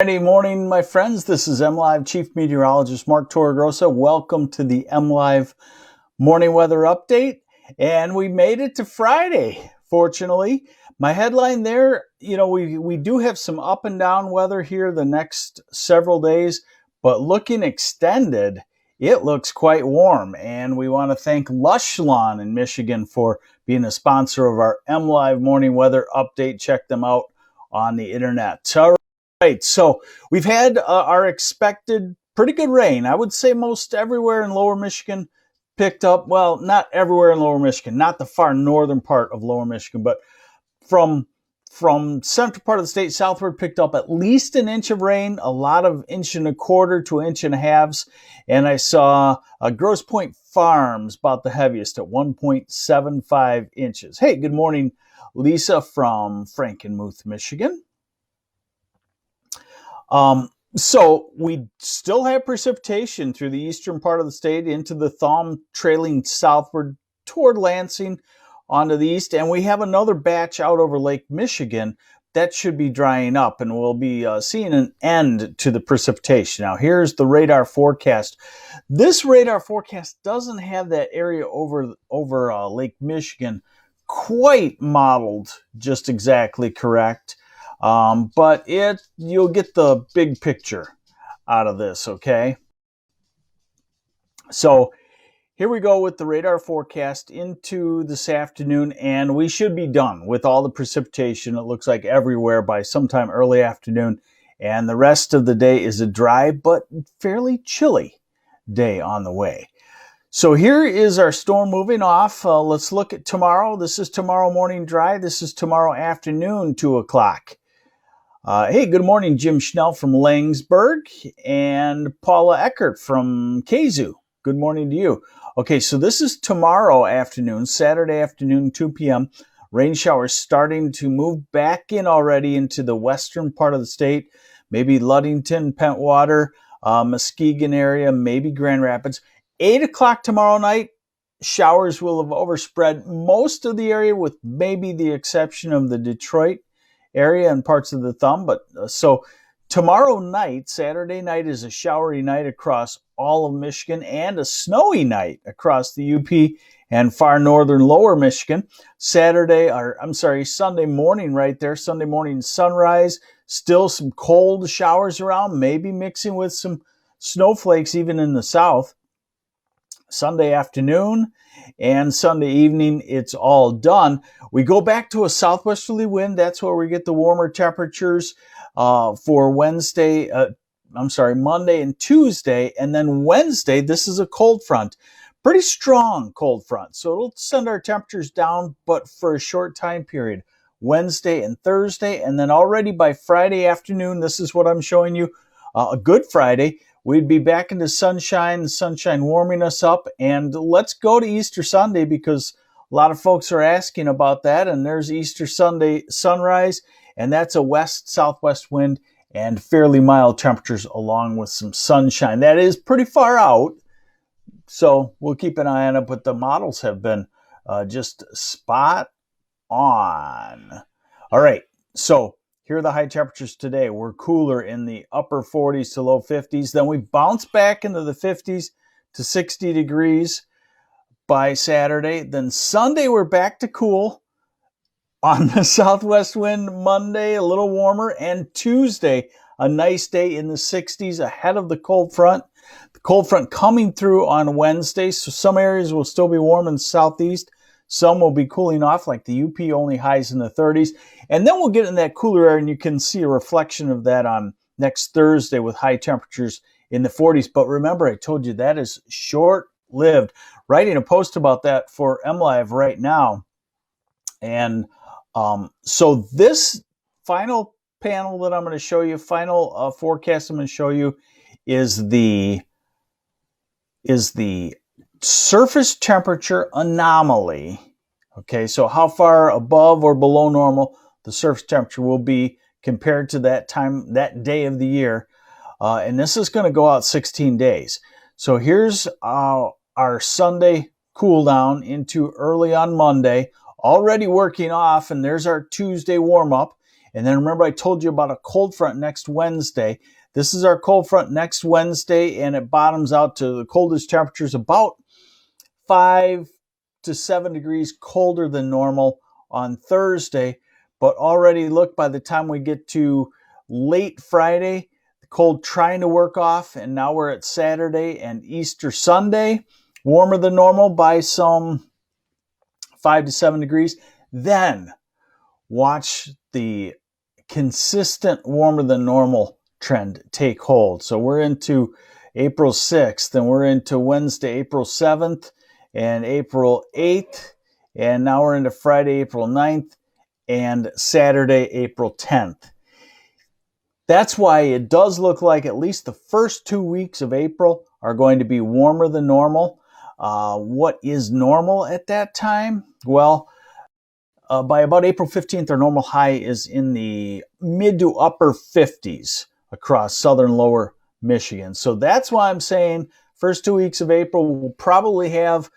Friday morning, my friends. This is MLive Chief Meteorologist Mark Torregrossa. Welcome to the MLive Morning Weather Update. And we made it to Friday, fortunately. My headline there, we do have some up and down weather here the next several days, but looking extended, it looks quite warm. And we want to thank Lush Lawn in Michigan for being a sponsor of our MLive Morning Weather Update. Check them out on the internet. Right, so we've had our expected pretty good rain. I would say most everywhere in lower Michigan picked up. Well, not everywhere in lower Michigan, not the far northern part of lower Michigan, but from central part of the state southward picked up at least an inch of rain, a lot of 1.25 to 1.5 inches. And I saw Grosse Pointe Farms about the heaviest at 1.75 inches. Hey, good morning, Lisa from Frankenmuth, Michigan. So we still have precipitation through the eastern part of the state into the Thumb, trailing southward toward Lansing onto the east. And we have another batch out over Lake Michigan that should be drying up, and we'll be seeing an end to the precipitation. Now, here's the radar forecast. This radar forecast doesn't have that area over Lake Michigan quite modeled just exactly correct. But you'll get the big picture out of this, okay? So here we go with the radar forecast into this afternoon, and we should be done with all the precipitation, it looks like everywhere, by sometime early afternoon. And the rest of the day is a dry but fairly chilly day on the way. So here is our storm moving off. Let's look at tomorrow. This is tomorrow morning dry. This is tomorrow afternoon, 2 o'clock. Hey, good morning, Jim Schnell from Langsburg and Paula Eckert from Kazoo. Good morning to you. Okay, so this is tomorrow afternoon, Saturday afternoon, 2 p.m. Rain showers starting to move back in already into the western part of the state, maybe Ludington, Pentwater, Muskegon area, maybe Grand Rapids. 8 o'clock tomorrow night, showers will have overspread most of the area with maybe the exception of the Detroit area and parts of the Thumb. But so tomorrow night, Saturday night, is a showery night across all of Michigan and a snowy night across the UP and far northern lower Michigan. Sunday morning right there, Sunday morning sunrise, still some cold showers around, maybe mixing with some snowflakes even in the south. Sunday afternoon and Sunday evening, it's all done. We go back to a southwesterly wind. That's where we get the warmer temperatures for Monday and Tuesday. And then Wednesday, this is a cold front, pretty strong cold front. So it'll send our temperatures down, but for a short time period, Wednesday and Thursday. And then already by Friday afternoon, this is what I'm showing you, a Good Friday, we'd be back into sunshine, the sunshine warming us up. And let's go to Easter Sunday because a lot of folks are asking about that. And there's Easter Sunday sunrise, and that's a west-southwest wind and fairly mild temperatures along with some sunshine. That is pretty far out, so we'll keep an eye on it, but the models have been just spot on. All right, so here are the high temperatures today. We're cooler in the upper 40s to low 50s. Then we bounce back into the 50s to 60 degrees by Saturday. Then Sunday, we're back to cool on the southwest wind. Monday, a little warmer. And Tuesday, a nice day in the 60s ahead of the cold front. The cold front coming through on Wednesday. So some areas will still be warm in the southeast. Some will be cooling off, like the UP, only highs in the 30s. And then we'll get in that cooler air, and you can see a reflection of that on next Thursday with high temperatures in the 40s. But remember, I told you that is short-lived. Writing a post about that for MLive right now. And so this final panel that I'm going to show you, final forecast I'm going to show you, is the surface temperature anomaly. Okay, so how far above or below normal the surface temperature will be compared to that time, that day of the year. And this is going to go out 16 days. So here's our Sunday cool down into early on Monday, already working off, and there's our Tuesday warm up. And then remember I told you about a cold front next Wednesday. This is our cold front next Wednesday, and it bottoms out to the coldest temperatures about 5 to 7 degrees colder than normal on Thursday. But already look, by the time we get to late Friday, the cold trying to work off, and now we're at Saturday and Easter Sunday, warmer than normal by some 5 to 7 degrees. Then watch the consistent warmer than normal trend take hold. So we're into April 6th, and we're into Wednesday, April 7th, and April 8th, and now we're into Friday, April 9th, and Saturday, April 10th. That's why it does look like at least the first 2 weeks of April are going to be warmer than normal. What is normal at that time? Well, by about April 15th, our normal high is in the mid to upper 50s across southern lower Michigan. So that's why I'm saying first 2 weeks of April, we'll probably have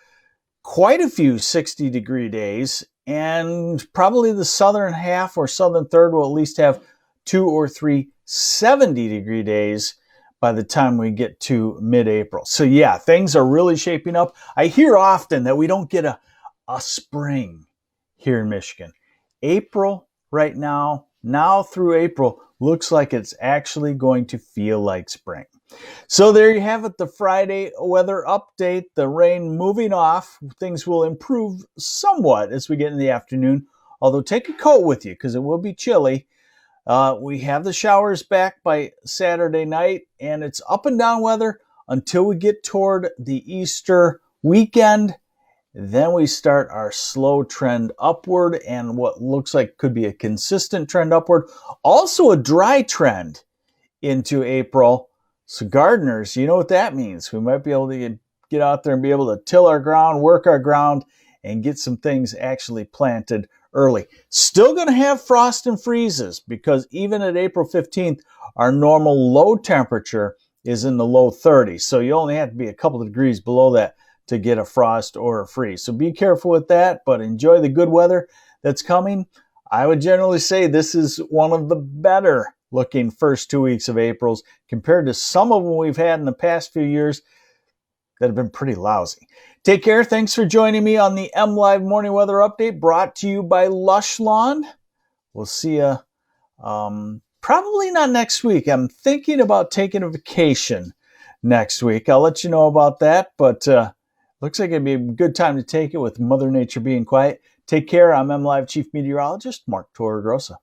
quite a few 60-degree days, and probably the southern half or southern third will at least have 2 or 3 70-degree days by the time we get to mid-April. So yeah, things are really shaping up. I hear often that we don't get a spring here in Michigan. April right now through April, looks like it's actually going to feel like spring. So there you have it, the Friday weather update. The rain moving off. Things will improve somewhat as we get in the afternoon, although take a coat with you because it will be chilly. We have the showers back by Saturday night, and it's up and down weather until we get toward the Easter weekend. Then we start our slow trend upward, and what looks like could be a consistent trend upward. Also a dry trend into April. So gardeners, you know what that means. We might be able to get out there and be able to till our ground, work our ground, and get some things actually planted early. Still going to have frost and freezes because even at April 15th, our normal low temperature is in the low 30s. So you only have to be a couple of degrees below that to get a frost or a freeze. So be careful with that, but enjoy the good weather that's coming. I would generally say this is one of the better looking first 2 weeks of April's compared to some of them we've had in the past few years that have been pretty lousy. Take care. Thanks for joining me on the MLive Morning Weather Update brought to you by Lush Lawn. We'll see you probably not next week. I'm thinking about taking a vacation next week. I'll let you know about that, but looks like it'd be a good time to take it with Mother Nature being quiet. Take care. I'm MLive Chief Meteorologist Mark Torregrossa.